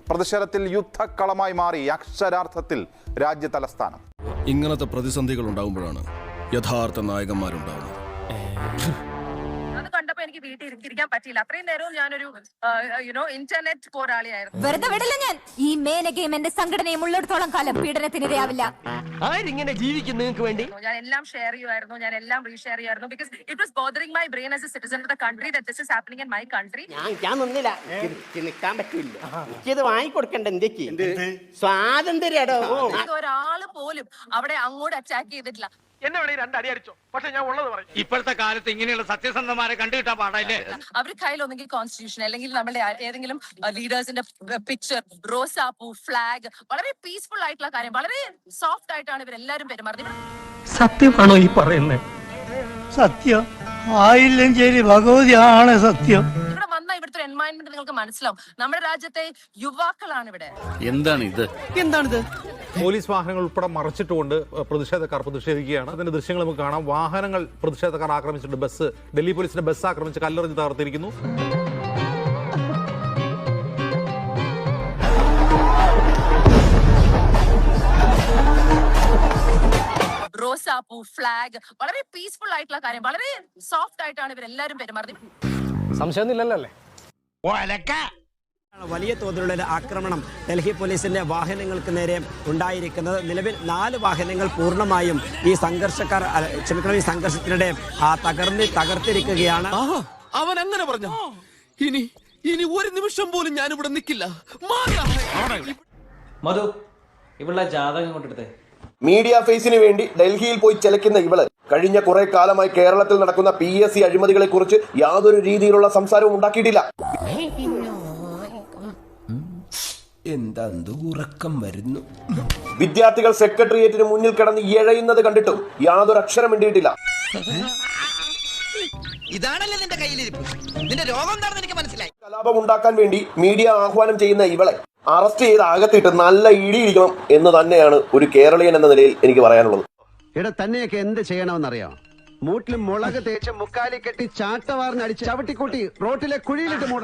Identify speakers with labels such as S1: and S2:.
S1: പ്രതിഷേധത്തിൽ യുദ്ധക്കളമായി മാറി അക്ഷരാർത്ഥത്തിൽ രാജ്യ തലസ്ഥാനം.
S2: ഇങ്ങനത്തെ പ്രതിസന്ധികൾ ഉണ്ടാകുമ്പോഴാണ് യഥാർത്ഥ നായകന്മാരുണ്ടാവുന്നത്.
S3: അത് കണ്ടപ്പോ എനിക്ക് വീട്ടിൽ ഇരിക്കാൻ പറ്റിയില്ല. അത്രയും നേരവും ഞാനൊരു ഇന്റർനെറ്റ് പോരാളിയായിരുന്നു.
S4: വെറുതെ വിടില്ല ഞാൻ. ഈ മേനകയും എന്റെ സംഘടനയും ഉള്ളിടത്തോളം കാലം പീഡനത്തിനിരയാവില്ല.
S5: ആരിങ്ങനെ ജീവിക്കും നിങ്ങൾക്ക് വേണ്ടി?
S3: ഞാൻ എല്ലാം ഷെയർ ചെയ്യുമായിരുന്നു, ഞാൻ എല്ലാം റീഷെയർ ചെയ്യുമായിരുന്നു. Because it was bothering my brain as a citizen of the country that this is happening in my country.
S5: ഞാൻ നിന്നില്ല, നിൽക്കാൻ പറ്റില്ല. ഇത് വാങ്ങിക്കൊടുക്കണ്ട. എന്തൊക്കെ സ്വാതന്ത്ര്യ
S3: ഒരാള് പോലും അവിടെ അങ്ങോട്ട് അറ്റാക്ക് ചെയ്തിട്ടില്ല.
S6: എന്നെ വേണേ രണ്ടടി അടിച്ചോ, പക്ഷെ ഞാൻ ഉള്ളത് പറയും. ഇപ്പോഴത്തെ കാലത്ത് ഇങ്ങനെയുള്ള സത്യസന്ധമാരെ കണ്ടുകിട്ടാൻ പാടില്ലേ?
S3: അവരുടെ കയ്യിൽ ഒന്നെങ്കിൽ കോൺസ്റ്റിറ്റ്യൂഷൻ അല്ലെങ്കിൽ നമ്മുടെ ഏതെങ്കിലും ലീഡേഴ്സിന്റെ പിക്ചർ, റോസാപ്പൂ, ഫ്ലാഗ്, വളരെ പീസ്ഫുൾ ആയിട്ടുള്ള കാര്യം, വളരെ സോഫ്റ്റ് ആയിട്ടാണ് ഇവരെല്ലാരും പെരുമാറുന്നത്.
S7: സത്യമാണോ ഈ പറയുന്നത്? സത്യം ആയില്ലെങ്കിൽ ഭഗവതിയാണ് സത്യം.
S3: ഇവിടെ വന്ന ഇവിടുത്തെ എൻവയൺമെന്റ് നിങ്ങൾക്ക് മനസ്സിലാവും. നമ്മുടെ രാജ്യത്തെ യുവാക്കളാണ് ഇവിടെ.
S5: എന്താണിത്?
S8: പോലീസ് വാഹനങ്ങൾ ഉൾപ്പെടെ മറച്ചിട്ടുകൊണ്ട് പ്രതിഷേധക്കാർ പ്രതിഷേധിക്കുകയാണ്. അതിന്റെ ദൃശ്യങ്ങൾ നമുക്ക് കാണാം. വാഹനങ്ങൾ പ്രതിഷേധക്കാർ ആക്രമിച്ചിട്ടുണ്ട്. ബസ്, ഡൽഹി പോലീസിന്റെ ബസ് ആക്രമിച്ച് കല്ലെറിഞ്ഞ് തകർത്തിരിക്കുന്നു.
S3: റോസാപ്പൂ, ഫ്ലാഗ്, വളരെ പീസ്ഫുൾ ആയിട്ടുള്ള കാര്യം, വളരെ സോഫ്റ്റ് ആയിട്ടാണ് ഇവരെല്ലാരും പെരുമാറുന്നത്.
S6: സംശയമൊന്നുമില്ലല്ലോ.
S9: വലിയ തോതിലുള്ള ആക്രമണം ഡൽഹി പോലീസിന്റെ വാഹനങ്ങൾക്ക് നേരെ ഉണ്ടായിരിക്കുന്നത്. നിലവിൽ 4 വാഹനങ്ങൾ പൂർണ്ണമായും ഈ സംഘർഷത്തിനിടെ തകർത്തിരിക്കുകയാണ്.
S5: അവൻ അങ്ങനെ പറഞ്ഞു. ഇനി ഒരു നിമിഷം പോലും ഞാൻ ഇവിടെ നിൽക്കില്ല.
S10: മധു, ഇവളുടെ ജാതകം കൊണ്ടെടുത്തേ.
S11: മീഡിയ ഫേസിന് വേണ്ടി ഡൽഹിയിൽ പോയി ചെലക്കുന്ന ഇവള് കഴിഞ്ഞ കുറെ കാലമായി കേരളത്തിൽ നടക്കുന്ന PSC അഴിമതികളെ കുറിച്ച് യാതൊരു രീതിയിലുള്ള സംസാരവും ഉണ്ടാക്കിയിട്ടില്ല.
S5: എന്താ ഉറക്കം വരുന്നു?
S11: വിദ്യാർത്ഥികൾ സെക്രട്ടേറിയറ്റിന് മുന്നിൽ കിടന്ന് എഴയുന്നത് കണ്ടിട്ടും യാതൊരു അക്ഷരം മിണ്ടിയിട്ടില്ല.
S5: ഇതാണല്ലേ നിന്റെ കയ്യിലിരിപ്പ്. നിന്റെ രോഗം എന്താണെന്ന് എനിക്ക് മനസ്സിലായി.
S11: കലാപം ഉണ്ടാക്കാൻ വേണ്ടി മീഡിയ ആഹ്വാനം ചെയ്യുന്ന ഇവളെ അറസ്റ്റ് ചെയ്ത് അകത്തിട്ട് നല്ല ഇടിയിരിക്കണം എന്ന് തന്നെയാണ് ഒരു കേരളീയൻ എന്ന നിലയിൽ എനിക്ക് പറയാനുള്ളത്.
S7: തന്നെയൊക്കെ എന്ത് ചെയ്യണമെന്നറിയാം? മൂട്ടിലും മുളക് തേച്ച് മുക്കാലി കെട്ടി ചാട്ടവാറിനടിച്ച് ചവിട്ടിക്കൂട്ടി റോട്ടിലെ കുഴിയിലിട്ട് മൂടണം.